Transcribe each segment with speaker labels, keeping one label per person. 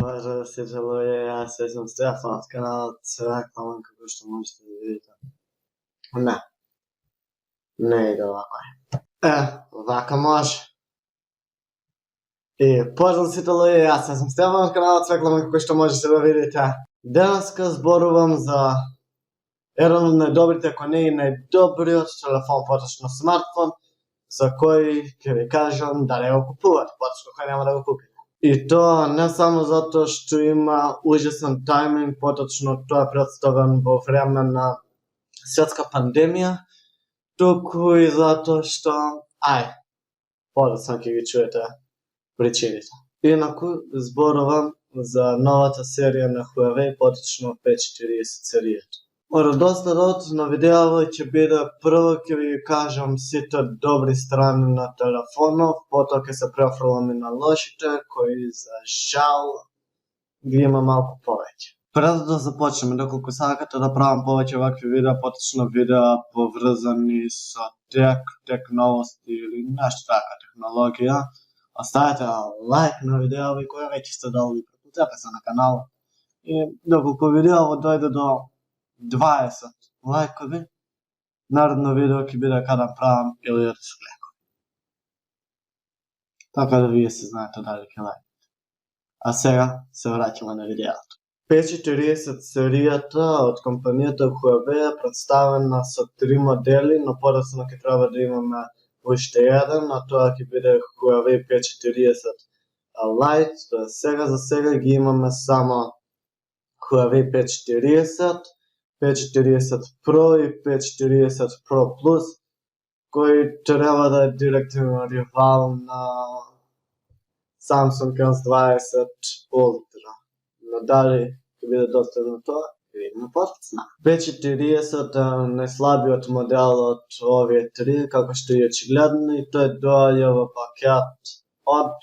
Speaker 1: Pozdrav se čeluje, ja se sam Stefan s kanala Cvekla, kako što možete da vidite. Ne ide ovako. Ovako može. Pozdrav se čeluje, ja se sam Stefan s kanala Cvekla, kako što možete da vidite. Danaska zborujem za jedan od najdobrih, ako ne i najdobriji telefon, potočno smartfon, za koji vi kažem da ne ga kupujete, potočno koji nema da ga kupite. I to ne samo zato što ima užasan tajming, potočno to je predstavljeno vo vremena svjetska pandemija, tuku i zato što, sam ki vi čujete, pričinite. Inaku, zborujem za novata serija na Huawei, potočno 540 serijeta. Dosta na videa će biti prvo ki vi kažem site dobri strani na telefonu, potom ki se preferujemo na lošite, koji za žal gi ima malko poveće. Prvo da započnemo, dokoliko sakate da pravim poveće ovakve videa, potočno videa povrezani sa tek novosti ili nešto taka tehnologija, ostavite like na video i koje već ste dali pretplate se na kanalu. I dokoliko video dojde do 20 lajkovi, naredno video ki bude kada pravim ili resklekovi. Tako da vi se znate da li ke lajkati. A сега se vraćamo na video. 540 serijata od kompanijeta Huawei predstavljena sa 3 modeli, no podočno ki treba da imamo още jedan, a to ki bude Huawei 540 Lite, to je za сега ги имаме само Huawei 540, 540 Pro i 540 Pro Plus, koji treba da je direktno rival na Samsung S20 Ultra. Nadalje, ki bude dostavljeno to, vidimo potpuno. 540 najslabiji od modela od ove 3, kako što je očigledno, i to je doljevo paket od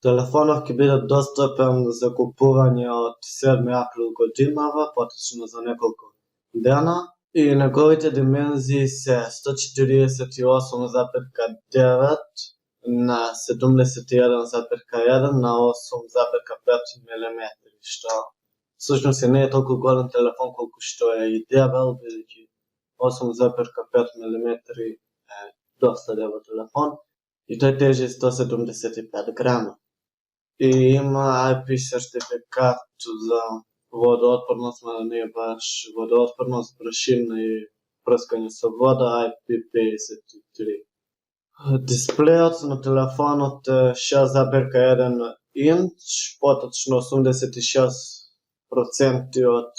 Speaker 1: telefonov ki bude dostupen za kupuvanje od 7. april godinava, potočno za nekoliko dana, i njegovite dimenziji se 148,9 na 71,1 na 8,5 mm, što всъщност не е толкова голям телефон, колко що е и дебел, бидейки 8,5 mm е доста дебел телефон и той тежи 175 грама. И има IP сертификат за водоотпорност, но не е баш водоотпорност, прашина и пръскане с вода, IP53. Дисплеят на телефонът е 6,1 инч, поточно 86% od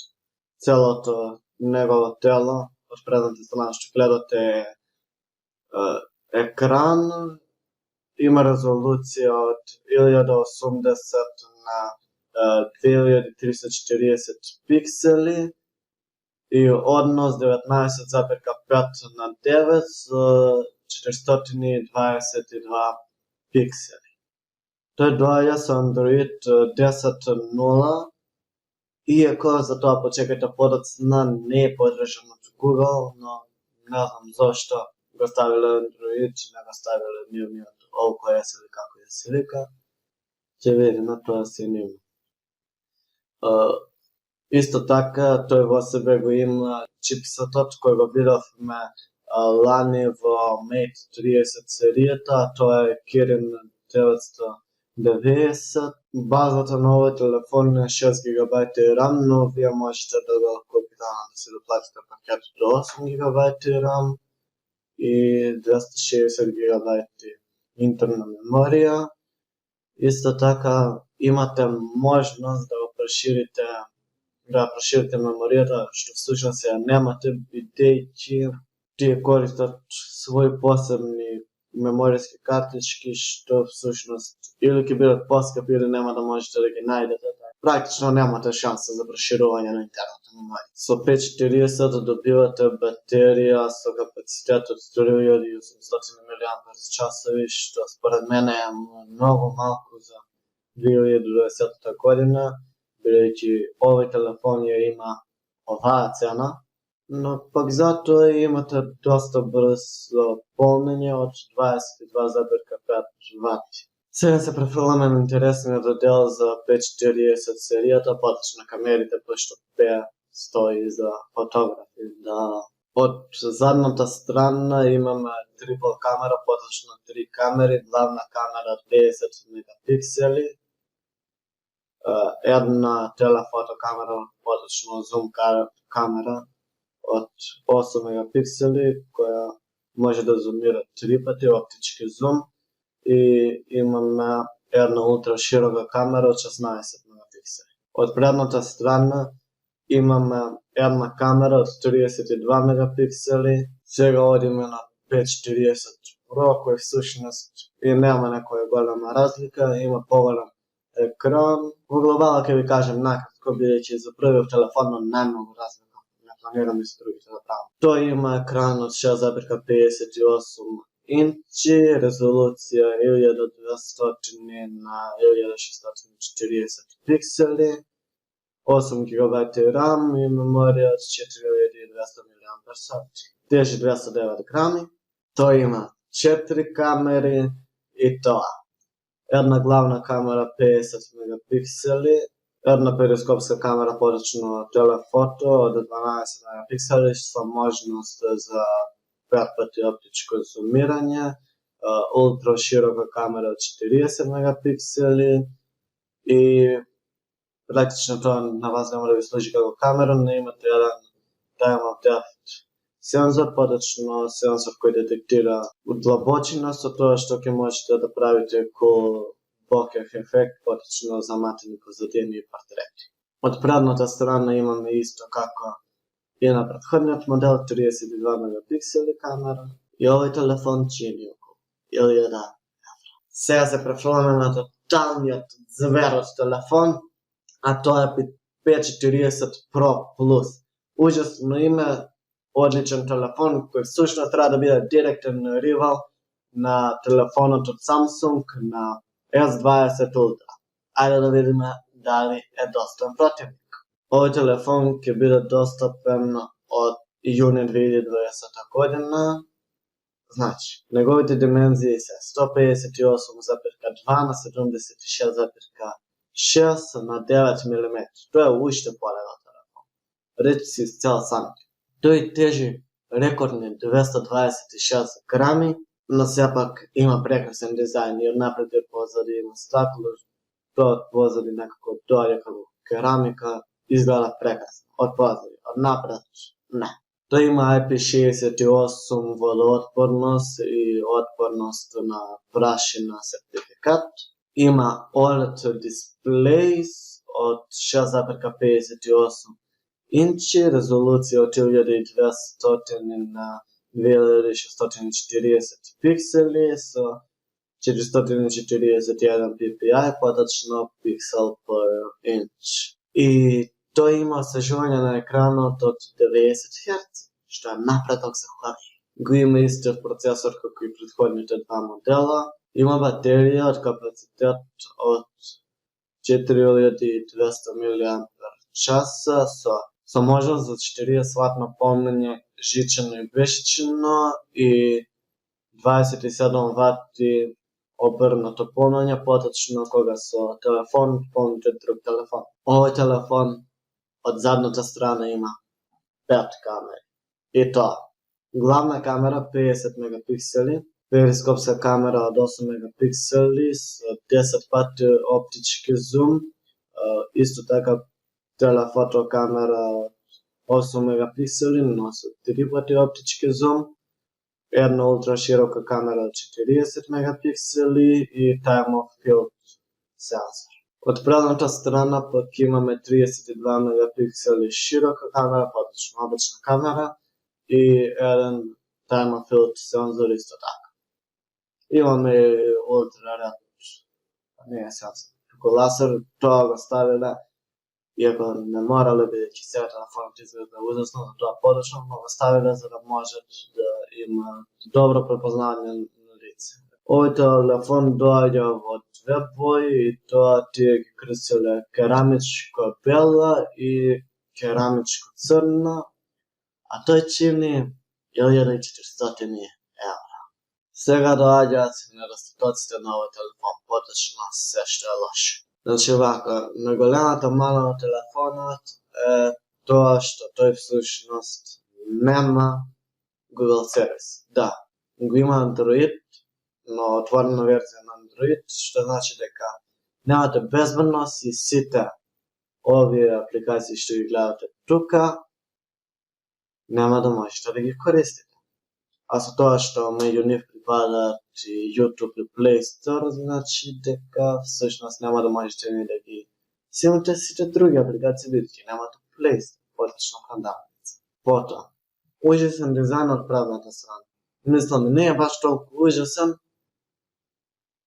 Speaker 1: celото негово тело, od предната страна ще гледате екран, има резолюция от 1080 на 2340 пиксели и odnos 19,5 на 9 с 422 пиксели. Той doja sa Android 10.0, iako za to počekajte podocna ne je podržan od Google, no ne znam zašto ga stavili Android, ne ga stavili ni od OKS ili kako je se vika, će vidimo to si nima. Isto така, той во себе го има чипсетот кој го видовме лани во Mate 30 серијата, тоа е Kirin 990. Базата на овој телефон е 6 GB RAM, но вие можете да го купите да се доплатите пакет до 8 GB RAM и 260 GB интерна меморија. Исто така имате можност да го проширите меморијата, што всушност ја немате, бидејќи тие користат своји посебни меморијски картички, што всушност или ќе бидат поскапи или нема да можете да ги најдете. Практично немате шанса за проширување на интерната меморија. Со 540 добивате батерија со капацитет од 3800 mAh, што според мене е многу малку за 2020 година, бидејќи овој телефон ја има оваа цена, но пак затоа имате доста брз полнење од 22,5 вати. Сега се префрламе на интересниот дел за 540 серијата, поточно камерите, пошто беа стои за фотографи. Од задната страна имаме трипл камера, поточно 3 камери, главна камера 50 мегапиксели, една телефото камера, поточно зум камера од 8 мегапиксели, која може да зумира 3 пати, оптички зум, и имаме една ултра широка камера од 16 мегапиксели. Од предната страна имаме една камера од 32 мегапиксели. Сега одиме на 540 Pro, кој всушност и нема некоја голема разлика, има поголем екран. Во глобала ќе ви кажем накратко, бидејќи за првиот телефон најмногу разлика, не планирам и за другите да правам. Тој има екран од 6,58 инчи, резолуција 1200 на 1640 пиксели, 8 GB RAM и меморија од 4200 mAh, тежи 209 грами. Тој има 4 камери и тоа. Една главна камера 50 мегапиксели, една перископска камера, поточно телефото од 12 мегапиксели со можност за 5 пати оптичко зумирање, ултра широка камера од 40 мегапиксели и практично тоа на вас нема да ви служи како камера, но имате еден time of depth сензор, поточно сензор кој детектира длабочина, со тоа што ќе можете да правите bokeh ефект, поточно заматени позадини и портрети. Од предната страна имаме исто како и на претходниот модел 32 мегапиксели камера и овој телефон чини околу 1000 евра. Сега се префрламе на тоталниот зверот телефон, а тоа е 540 Pro Plus. Ужасно име, одличен телефон кој всушност треба да биде директен ривал на телефонот од Samsung на S20 Ultra. Ајде да видиме дали е достоен противник. Овој телефон ќе биде достапен од јуни 2020 година. Значи, неговите димензии се 158,2 на 76,6 на 9 мм. Тоа е уште полегал телефон. Речиси с цел санти. Тој тежи рекордни 226 грами, но сепак има прекрасен дизајн и од напред и од позади има стакло, тоа од позади некако доаѓа како керамика, изгледа прекрасно. Од позади, од напред, не. Тој има IP68 водоотпорност и отпорност на прашина сертификат. Има OLED дисплеј од 6,58 инчи, резолуција од 1200 на 2640 пиксели со 441 ppi, поточно пиксел per inch. И тој има освежување на екранот од 90 Hz, што е напредок за Huawei. Го има истиот процесор како и претходните два модела. Има батерија од капацитет од 4200 mAh со можност за 40 ватно полнење жичено и бешичено и 27 вати обрнато полнење, поточно кога со телефон полните друг телефон. Овој телефон од задната страна има 5 камери. И тоа, главна камера 50 мегапиксели, перископска камера од 8 мегапиксели со 10 пати оптички зум, исто така телефото камера од 8 мегапиксели, но со 3 пати оптички зум, една ултра широка камера од 40 мегапиксели и time of field сензор. Од предната страна пак имаме 32 мегапиксели широка камера, поточно обична камера и еден time of field сензор исто така. Имаме ултра ред, не е сензор, како лазер, тоа го ставиле, иако не морале, бидејќи сега телефонот изгледа ужасно, за тоа подочно, но го ставиле за да можат да има добро препознавање на лице. Овој телефон доаѓа во две бои и тоа тие ги крстиле керамичко бела и керамичко црно, а тој чини 1400 евра. Сега доаѓаат недостатоците на овој телефон, поточно се што е лошо. Значи вака, најголемата мана на телефонот е тоа што тој всушност нема Google сервис. Да, го има Android, но отворена верзија на Android, што значи дека немате безбедност и сите овие апликации што ги гледате тука, нема да можете да ги користите. А со тоа што меѓу нив припадаат и YouTube и Play Store, значи дека всушност нема да можете ни да ги симате сите други апликации, бидејќи немате Play Store, поточно храндарница. Потоа, ужасен дизајн од предната страна. Мислам, не е баш толку ужасен,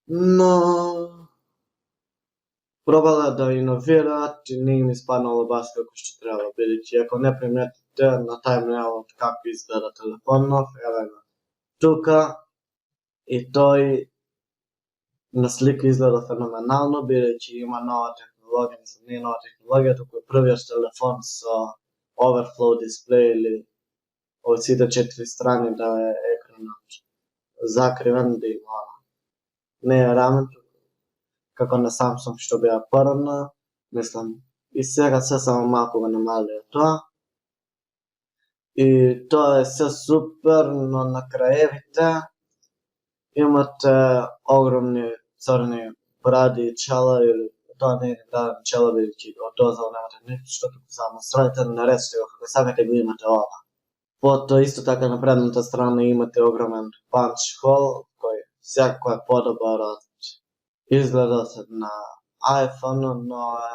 Speaker 1: но пробале да иновираат и не им испаднало баш како што треба, бидејќи ако не приметите на таймлаинот како изгледа телефонов, еве го тука, и тој на слика изгледа феноменално, бидејќи има нова технологија, мислам не нова технологија, туку е првиот телефон со overflow дисплеј или од сите 4 страни да е екранот закривен, да има не е рамен, како на Samsung што беа порано, мислам, и сега се само малку го намалија тоа. И тоа е се супер, но на краевите имате огромни црни бради и чела, или тоа не е бради и чела, бидејќи од дозал немате ништо, што туку само срадите, наречете го како сакате, го имате ова. Потоа исто така на предната страна имате огромен punch hole, кој секако е подобар од изгледот на iPhone, но е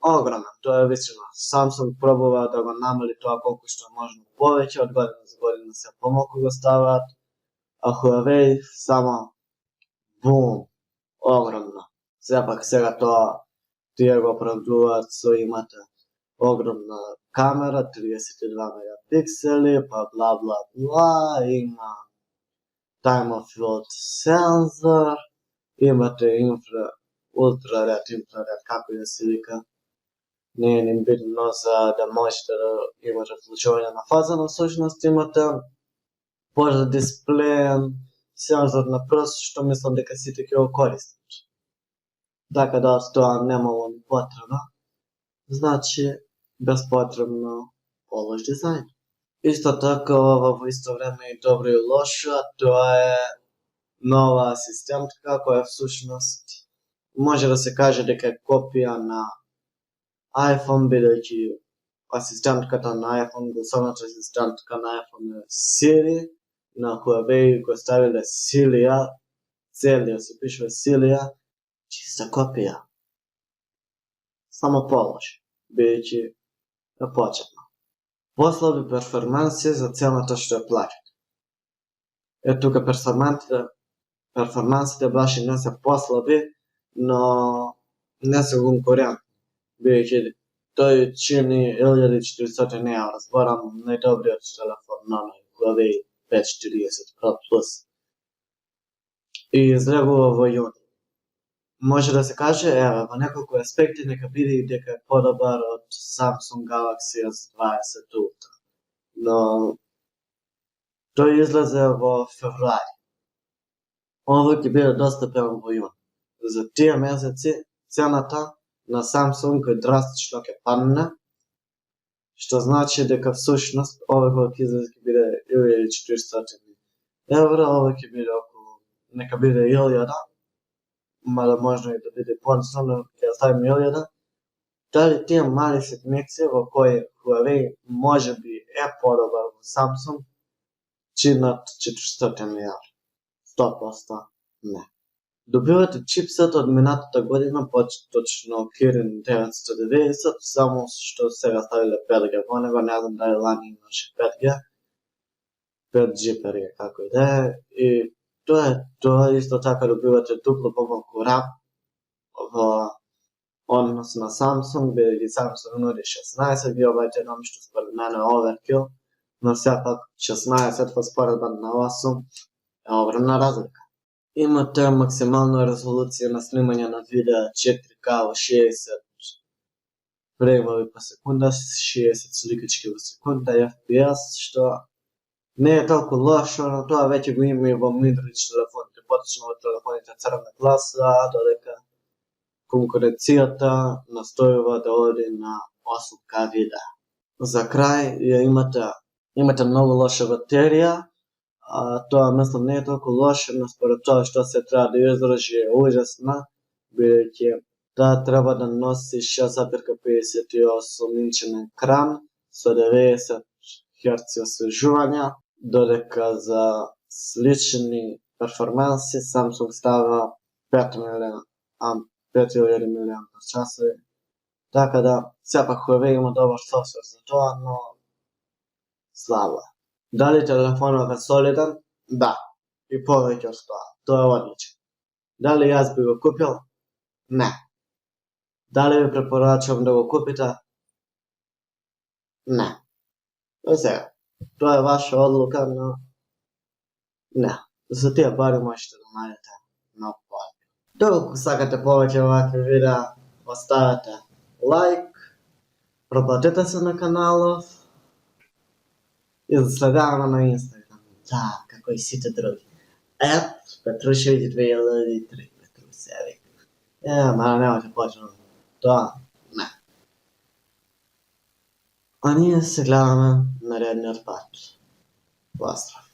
Speaker 1: огромен, тоа е висина. Samsung пробува да го намали тоа колку што е можно повеќе, од година за година се помалку го ставаат, а Huawei само бум, огромно. Сепак сега тоа тие го оправдуваат со имате огромна камера, 32 мегапиксели, па бла бла бла, има time of flight sensor, имате ултраред, како и да се вика, не е ни битно за да можете да имате вклучување на фаза, но всушност имате може дисплеен сензор на прст, што мислам дека сите ќе го користат. Така да тоа немало ни потреба, значи безпотребно полош дизајн. Исто така ова во исто време и добро и лошо, тоа е нова асистентка која всушност може да се каже дека е копија на iPhone, бидејќи асистентката на iPhone, гласовната асистентка на iPhone е Siri, на Huawei го ставиле Cilia, Celia се пишува Cilia, чиста копија. Само полош, бидејќи е почетно. Послаби перформанси за цената што ја плаќате. Е тука перформансите баш и не се послаби, но не се конкурентни, бидејќи тој чини 1400 евра, зборам најдобриот телефон на Huawei P40 Pro Plus. И излегува во јуни. Може да се каже, еве, во неколку аспекти нека биде и дека е подобар од Samsung Galaxy S20 Ultra. Но тој излезе во февруари. Ова ќе биде достапен во јуни. За тие месеци цената на Samsung драстично ќе падне, што значи дека всушност ова кога ќе излезе ќе биде 1400 евра, ова ќе биде околу, нека биде 1000, мада можно и да биде понисно, но ќе оставим 1000. Дали тие мали ситници во кои Huawei може би е подобар во Samsung, чинат 400 евра? 100% не. Добивате чипсет од минатата година, поточно Kirin 990, само што сега ставиле 5G во него, не знам дали лани имаше 5G, 5G перге, како и да е, и тоа е тоа. Исто така добивате дупло помалку RAM во однос на Samsung, бидејќи Samsung нуди 16 GB RAM, што според мене е overkill, но сепак 16 во споредба на 8 е огромна разлика. Имате максимална резолуција на снимање на видео 4K во 60 фреймови по секунда, 60 сликачки во секунда, FPS, што не е толкова лошо, но тоа веќе го има и во мидрич телефоните, поточно во телефоните црна класа, додека конкуренцијата настојува да оди на 8K видео. За крај ја имате многу лоша батерија, тоа мислам не е толку лошо, но според тоа што се треба да издржи е ужасна, бидејќи таа треба да носи 6,58 инчен екран со 90 Hz освежување, додека за слични перформанси Samsung става 5000 мАч. Така да, сепак Huawei има добар софтвер за тоа, но слабо е. Дали телефонот е солиден? Да. И повеќе од тоа. Тоа е одличен. Дали јас би го купил? Не. Дали ви препорачувам да го купите? Не. Сега, тоа е ваша одлука, но не. За тие пари можете да најдете многу повеќе. Доколку сакате повеќе овакви видеа, оставете лайк, пропратете се на каналов и следаваме на Инстаграм. Да, како и сите други. Петрушевиќ 2003. Петрусевик. Мара немате почнем. Тоа, не. А ние се гледаме наредниот пат. Поздрав.